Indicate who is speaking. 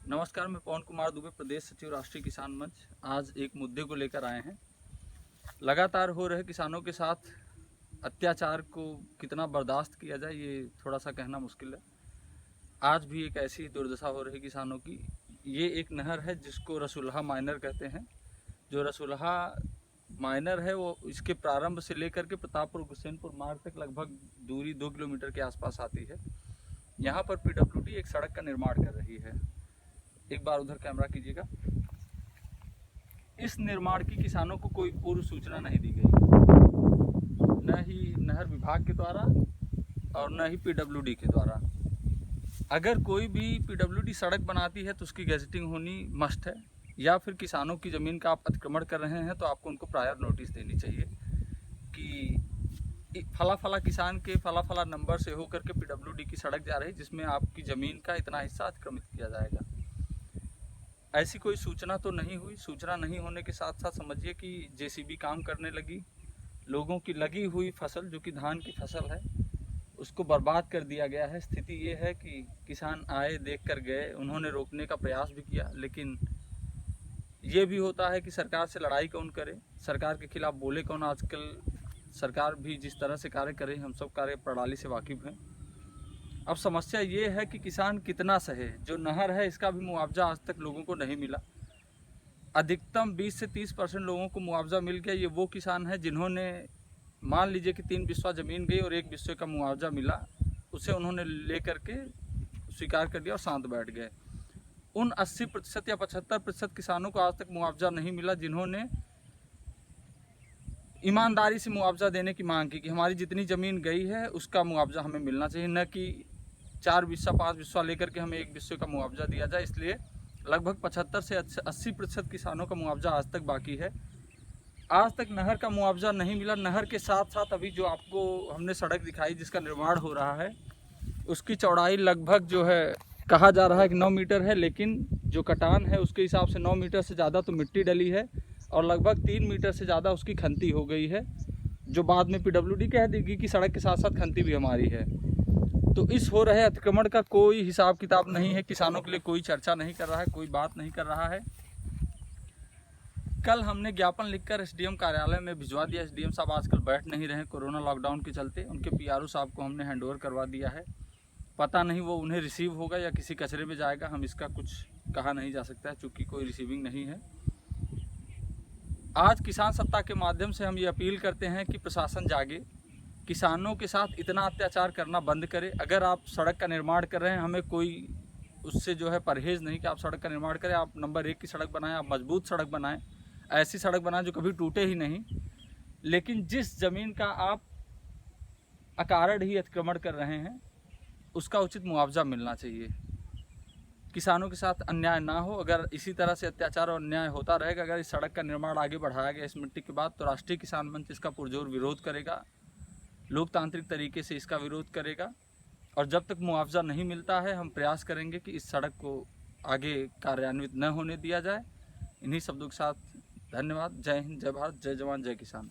Speaker 1: नमस्कार, मैं पवन कुमार दुबे, प्रदेश सचिव राष्ट्रीय किसान मंच। आज एक मुद्दे को लेकर आए हैं। लगातार हो रहे किसानों के साथ अत्याचार को कितना बर्दाश्त किया जाए, ये थोड़ा सा कहना मुश्किल है। आज भी एक ऐसी दुर्दशा हो रही किसानों की। ये एक नहर है जिसको रसुल्हा माइनर कहते हैं। जो रसुल्हा माइनर है वो इसके प्रारंभ से लेकर के प्रतापपुर हुसैनपुर मार्ग तक लगभग दूरी 2 किलोमीटर के आसपास आती है। यहाँ पर पीडब्ल्यूडी एक सड़क का निर्माण कर रही है। एक बार उधर कैमरा कीजिएगा। इस निर्माण की किसानों को कोई पूर्व सूचना नहीं दी गई, न ही नहर विभाग के द्वारा और न ही पीडब्ल्यूडी के द्वारा। अगर कोई भी पीडब्ल्यूडी सड़क बनाती है तो उसकी गैजेटिंग होनी मस्ट है, या फिर किसानों की ज़मीन का आप अतिक्रमण कर रहे हैं तो आपको उनको प्रायर नोटिस देनी चाहिए कि फला फला किसान के फला फला नंबर से होकर के पीडब्ल्यूडी की सड़क जा रही है जिसमें आपकी ज़मीन का इतना हिस्सा अतिक्रमित किया जाएगा। ऐसी कोई सूचना तो नहीं हुई। सूचना नहीं होने के साथ साथ समझिए कि जेसीबी काम करने लगी। लोगों की लगी हुई फसल, जो कि धान की फसल है, उसको बर्बाद कर दिया गया है। स्थिति ये है कि किसान आए, देख कर गए, उन्होंने रोकने का प्रयास भी किया, लेकिन ये भी होता है कि सरकार से लड़ाई कौन करे, सरकार के खिलाफ बोले कौन। आजकल सरकार भी जिस तरह से कार्य करे, हम सब कार्य प्रणाली से वाकिफ़ हैं। अब समस्या ये है कि किसान कितना सहे। जो नहर है इसका भी मुआवजा आज तक लोगों को नहीं मिला। अधिकतम 20 से 30% लोगों को मुआवजा मिल गया। ये वो किसान हैं जिन्होंने, मान लीजिए कि 3 बिस्वा ज़मीन गई और 1 बिस्वे का मुआवजा मिला, उसे उन्होंने ले करके स्वीकार कर दिया और शांत बैठ गए। उन 80% या 75% किसानों को आज तक मुआवजा नहीं मिला जिन्होंने ईमानदारी से मुआवजा देने की मांग की कि हमारी जितनी ज़मीन गई है उसका मुआवजा हमें मिलना चाहिए, न कि 4 बिस्वा 5 बिस्वा लेकर के हमें 1 बिस्वे का मुआवजा दिया जाए। इसलिए लगभग 75 से 80% किसानों का मुआवजा आज तक बाकी है। आज तक नहर का मुआवजा नहीं मिला। नहर के साथ साथ अभी जो आपको हमने सड़क दिखाई जिसका निर्माण हो रहा है, उसकी चौड़ाई लगभग जो है कहा जा रहा है कि 9 मीटर है, लेकिन जो कटान है उसके हिसाब से 9 मीटर से ज़्यादा तो मिट्टी डली है और लगभग 3 मीटर से ज़्यादा उसकी खंती हो गई है, जो बाद में पीडब्ल्यूडी कह देगी कि सड़क के साथ साथ खंती भी हमारी है। तो इस हो रहे अतिक्रमण का कोई हिसाब किताब नहीं है। किसानों के लिए कोई चर्चा नहीं कर रहा है, कोई बात नहीं कर रहा है। कल हमने ज्ञापन लिखकर एसडीएम कार्यालय में भिजवा दिया। एसडीएम साहब आजकल बैठ नहीं रहे कोरोना लॉकडाउन के चलते। उनके पीआरओ साहब को हमने हैंडओवर करवा दिया है। पता नहीं वो उन्हें रिसीव होगा या किसी कचरे में जाएगा, हम इसका कुछ कहा नहीं जा सकता है, चूँकि कोई रिसीविंग नहीं है। आज किसान सत्ता के माध्यम से हम ये अपील करते हैं कि प्रशासन जागे, किसानों के साथ इतना अत्याचार करना बंद करे। अगर आप सड़क का निर्माण कर रहे हैं, हमें कोई उससे जो है परहेज़ नहीं कि आप सड़क का निर्माण करें। आप नंबर 1 की सड़क बनाएं, आप मजबूत सड़क बनाएं, ऐसी सड़क बनाएं जो कभी टूटे ही नहीं। लेकिन जिस ज़मीन का आप अकारण ही अतिक्रमण कर रहे हैं उसका उचित मुआवजा मिलना चाहिए। किसानों के साथ अन्याय ना हो। अगर इसी तरह से अत्याचार और अन्याय होता रहेगा, अगर इस सड़क का निर्माण आगे बढ़ाया गया इस मिट्टी के बाद, तो राष्ट्रीय किसान मंच इसका पुरजोर विरोध करेगा, लोकतांत्रिक तरीके से इसका विरोध करेगा। और जब तक मुआवजा नहीं मिलता है, हम प्रयास करेंगे कि इस सड़क को आगे कार्यान्वित न होने दिया जाए। इन्हीं शब्दों के साथ धन्यवाद। जय हिंद, जय भारत, जय जवान, जय किसान।